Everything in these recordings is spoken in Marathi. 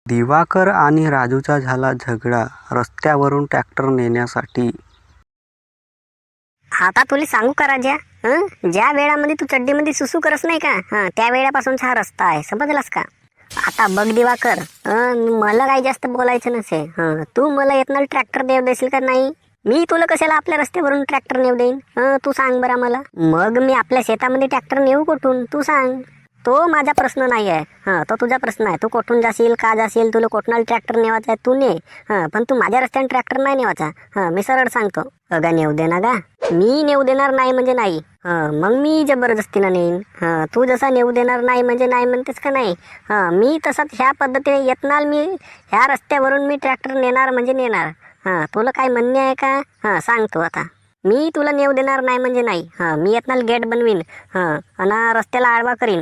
दिवाकर आणि राजूचा झाला झगडा रस्त्यावरून ट्रॅक्टर नेण्यासाठी. आता तुला सांगू का राजा, ज्या वेळामध्ये तू चड्डीमध्ये सुसू करस नाही का, त्या वेळापासूनचा हा रस्ता आहे, समजलास का? आता बघ दिवाकर, मला काही जास्त बोलायचं नसे. तू मला येतणार ट्रॅक्टर देव देशील का नाही? मी तुला कशाला आपल्या रस्त्यावरून ट्रॅक्टर नेऊ देईन? तू सांग बरं मला. मग मी आपल्या शेतामध्ये ट्रॅक्टर नेऊ कुठून, तू सांग. तो माझा प्रश्न नाही आहे, तो तुझा प्रश्न आहे. तू कुठून जाशील, का जाशील, तुला कोठनाला ट्रॅक्टर नेवायचा आहे तू ने, पण तू माझ्या रस्त्याने ट्रॅक्टर नाही नेवायचा. मी सरळ सांगतो. अगा नेऊ दे ना गा, मी नेऊ देणार नाही म्हणजे नाही. मग मी जबरदस्तीनं नेईन. तू जसा नेऊ देणार नाही म्हणजे नाही म्हणतेस का नाही? मी तसाच ह्या पद्धतीने येतनाल, मी ह्या रस्त्यावरून मी ट्रॅक्टर नेणार म्हणजे नेणार. तुला काय म्हणणे आहे का? सांगतो आता. मी तुला नेऊ देणार नाही म्हणजे नाही. मी येतनाल गेट बनवीन, आणि रस्त्याला आडवा करीन.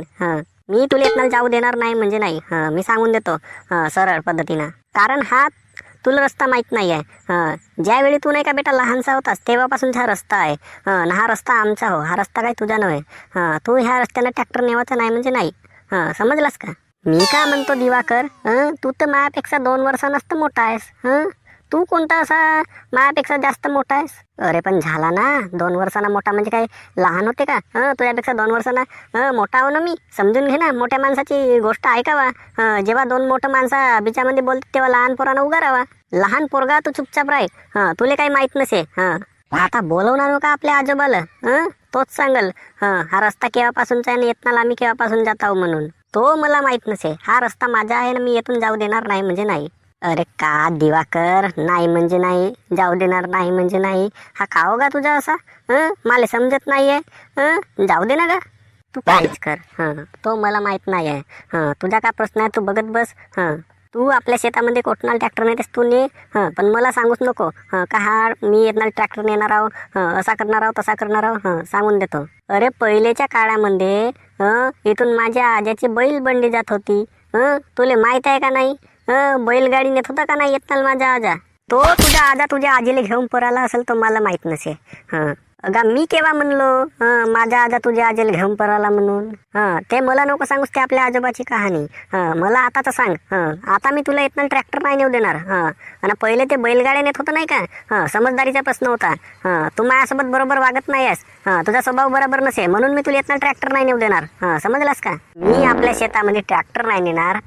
मी तुला येतनाल जाऊ देणार नाही म्हणजे नाही. मी सांगून देतो सरळ पद्धतीनं. कारण हा तुला रस्ता माहीत नाही आहे. ज्यावेळी तू नाही का बेटा लहानसा होतास तेव्हापासूनचा हा रस्ता आहे, हा रस्ता आमचा हो, हा रस्ता काय तुझा नव्हे. तू ह्या रस्त्याला ट्रॅक्टर नेवायचा नाही म्हणजे नाही. समजलास का? मी का म्हणतो दिवाकर, तू तर माझ्यापेक्षा 2 वर्षांनाच तर मोठा आहेस. तू कोणता असा माझ्यापेक्षा जास्त मोठा आहेस? अरे पण झाला ना, 2 वर्षांना मोठा म्हणजे काय लहान होते का? तुझ्यापेक्षा 2 वर्षांना मोठा हो ना मी. समजून घे ना, मोठ्या माणसाची गोष्ट ऐकावा. जेव्हा 2 मोठं माणसा बिचामध्ये बोलतात तेव्हा लहान पोरानं उभा राहावा. लहान पोरगा तू चुपचाप राह. तुला काही माहित नसे. आता बोलवणार का आपल्या आजोबाला? तोच सांगल हा रस्ता केव्हापासूनचा आहे आणि येतनाला आम्ही केव्हापासून जात आहो म्हणून. तो मला माहित नसे. हा रस्ता माझा आहे ना, मी येथून जाऊ देणार नाही म्हणजे नाही. अरे का दिवाकर, नाही म्हणजे नाही, जाऊ देणार नाही म्हणजे नाही, हा का हो गा तुझा असा? मला समजत नाहीये. जाऊ दे ना गा, तू काहीच कर. तो मला माहित नाही आहे. तुझा काय प्रश्न आहे, तू बघत बस. तू आपल्या शेतामध्ये कोठनाल ट्रॅक्टर नेतेस तू ने, पण मला सांगूच नको का हा मी येणार ट्रॅक्टर नेणार आहो, असा करणार आहो, तसा करणार आहो. सांगून देतो. अरे पहिलेच्या काळामध्ये इथून माझ्या आज्याची बैलबंडी जात होती. तुला माहित आहे का नाही? बैलगाडी नेत होता का नाही येतनाल माझा आजा? तो तुझ्या आजा तुझ्या आजीला घेऊन पराला असेल तो मला माहित नसे. अगा मी केव्हा म्हणलो माझ्या आजा तुझ्या आजीला घेऊन पराला म्हणून? ते मला नको सांगूस, ते आपल्या आजोबाची कहाणी. मला आता तर सांग. आता मी तुला येतनाल ट्रॅक्टर नाही नेऊ देणार. आणि पहिले ते बैलगाड्या नेत होतं नाही का, समजदारीचा प्रश्न होता. तू माझ्यासोबत बरोबर वागत नाही आहेस. तुझा स्वभाव बरोबर नसे म्हणून मी तुला येतनाल ट्रॅक्टर नाही नेऊ देणार. समजलास का? मी आपल्या शेतामध्ये ट्रॅक्टर नाही नेणार.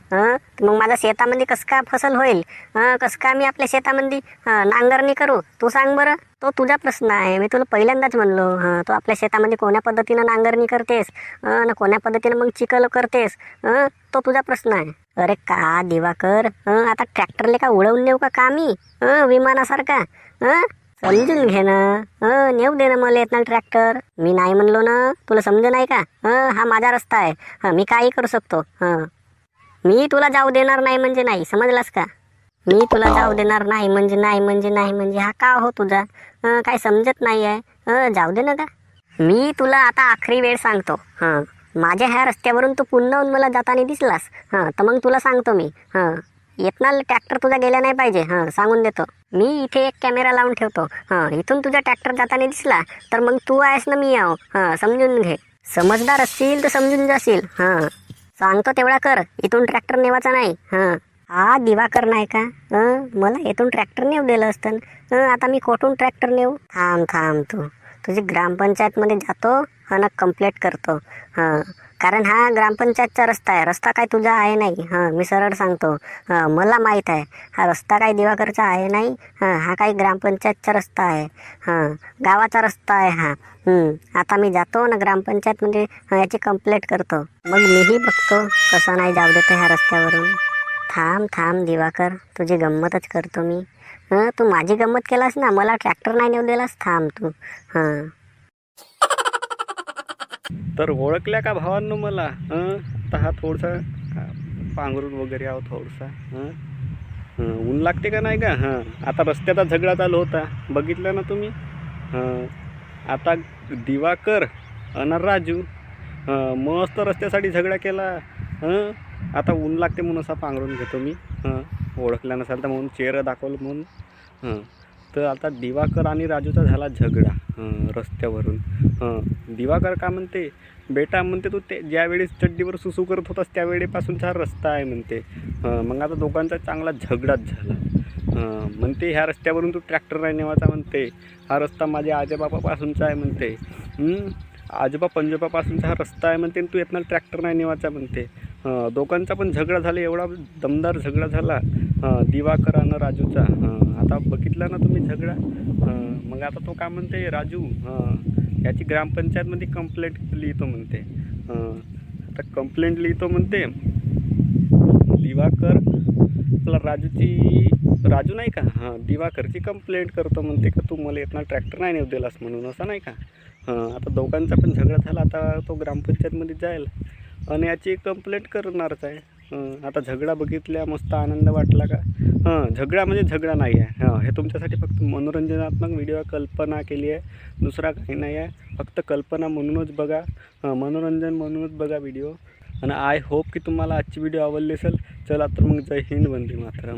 मग माझ्या शेतामध्ये कस का फसल होईल? कस का मी आपल्या शेतामध्ये नांगरणी करू? तू सांग बरं. तो तुझा प्रश्न आहे. मी तुला पहिल्यांदाच म्हणलो, तो आपल्या शेतामध्ये कोण्या पद्धतीनं नांगरणी करतेस ना कोण्या पद्धतीनं मग चिखल करतेस, तो तुझा प्रश्न आहे. अरे का दिवाकर, आता ट्रॅक्टरले का उडवून नेऊ का मी विमानासारखा? समजून घे ना, नेऊ दे ना मला येत ना ट्रॅक्टर. मी नाही म्हणलो ना, तुला समज नाही का? हा माझा रस्ता आहे. मी काही करू शकतो. मी तुला जाऊ देणार नाही म्हणजे नाही, समजलास का? मी तुला जाऊ देणार नाही म्हणजे नाही म्हणजे नाही म्हणजे हा का हो तुझा? काय समजत नाही आहे. जाऊ दे ना का? मी तुला आता आखरी वेळ सांगतो. माझ्या ह्या रस्त्यावरून तू पुन्हा मला जाताना दिसलास, तर मग तुला सांगतो मी, येतनाल ट्रॅक्टर तुझा गेला नाही पाहिजे. सांगून देतो. मी इथे एक कॅमेरा लावून ठेवतो. इथून तुझा ट्रॅक्टर जाताना दिसला तर मग तू आहेस ना मी आहो. समजून घे. समजदार असशील तर समजून जाशील. सांगतो तेवढा कर. इथून ट्रॅक्टर नेवायचा नाही. हा दिवाकर नाही का, मला इथून ट्रॅक्टर नेऊ दिलं असतं. आता मी कोठून ट्रॅक्टर नेऊ? थांब तुझी ग्रामपंचायतमध्ये जातो आणि कंप्लेंट करतो. कारण हा ग्रामपंचायतचा रस्ता आहे. रस्ता काय तुझा आहे नाही. मी सरळ सांगतो. मला माहीत आहे हा रस्ता काही दिवाकरचा आहे नाही. हा काही ग्रामपंचायतचा रस्ता आहे. गावाचा रस्ता आहे हा. आता मी जातो ना ग्रामपंचायतमध्ये याची कंप्लेंट करतो. मग मीही बघतो कसा नाही जाऊ देतो ह्या रस्त्यावरून. थांब दिवाकर, तुझी गंमतच करतो मी. तू माझी गंमत केलास ना, मला ट्रॅक्टर नाही नेऊ दिलास. थांब तू. तर ओळखल्या का भावांनो मला? आता हा थोडसा पांघरून वगैरे आहो थोडसा. ऊन लागते का नाही का? आता रस्त्याचा झगडा चालू होता, बघितलं ना तुम्ही. आता दिवाकर आणि राजू मस्त रस्त्यासाठी झगडा केला. आता ऊन लागते म्हणून असा पांघरून घेतो मी. ओळखल्या नसाल तर म्हणून चेहरा दाखवलं म्हणून. तर आता दिवाकर आणि राजूचा झाला झगडा रस्त्यावरून. दिवाकर का म्हणते, बेटा म्हणते तू ते ज्यावेळेस चड्डीवर सुसू करत होतास त्यावेळेपासूनचा हा रस्ता आहे म्हणते. मग आता दोघांचा चांगला झगडाच झाला. म्हणते ह्या रस्त्यावरून तू ट्रॅक्टर नाही नेवायचा म्हणते, हा रस्ता माझ्या आजोबापासूनचा आहे म्हणते. आजोबा पंजोबापासूनचा हा रस्ता आहे म्हणते, तू येतना ट्रॅक्टर नाही नेवायचा म्हणते. दोघांचा पण झगडा झाला, एवढा दमदार झगडा झाला दिवाकर आणि राजूचा. आता बघितला ना तुम्ही झगडा. मग आता तो का म्हणते राजू, याची ग्रामपंचायतमध्ये कंप्लेंट लिहितो म्हणते. आता कंप्लेंट लिहितो म्हणते दिवाकर, आपला राजू नाही का, दिवाकरची कंप्लेंट करतो म्हणते का तू मला येतना ट्रॅक्टर नाही नेऊ दिलास म्हणून, असं नाही का. आता दोघांचा पण झगडा झाला, आता तो ग्रामपंचायतमध्ये जाईल आणि याची कंप्लेंट करणारच आहे. आता झगडा बघितल्या मस्त आनंद वाटला का. झगडा म्हणजे झगडा नाही आहे, हे तुमच्यासाठी फक्त मनोरंजनात्मक व्हिडिओ कल्पना केली आहे, दुसरा काही नाही आहे. फक्त कल्पना म्हणूनच बघा, मनोरंजन म्हणूनच बघा व्हिडिओ. आणि आय होप की तुम्हाला आजची व्हिडिओ आवडली असेल. चला तर मग जय हिंद, वंदे मातरम.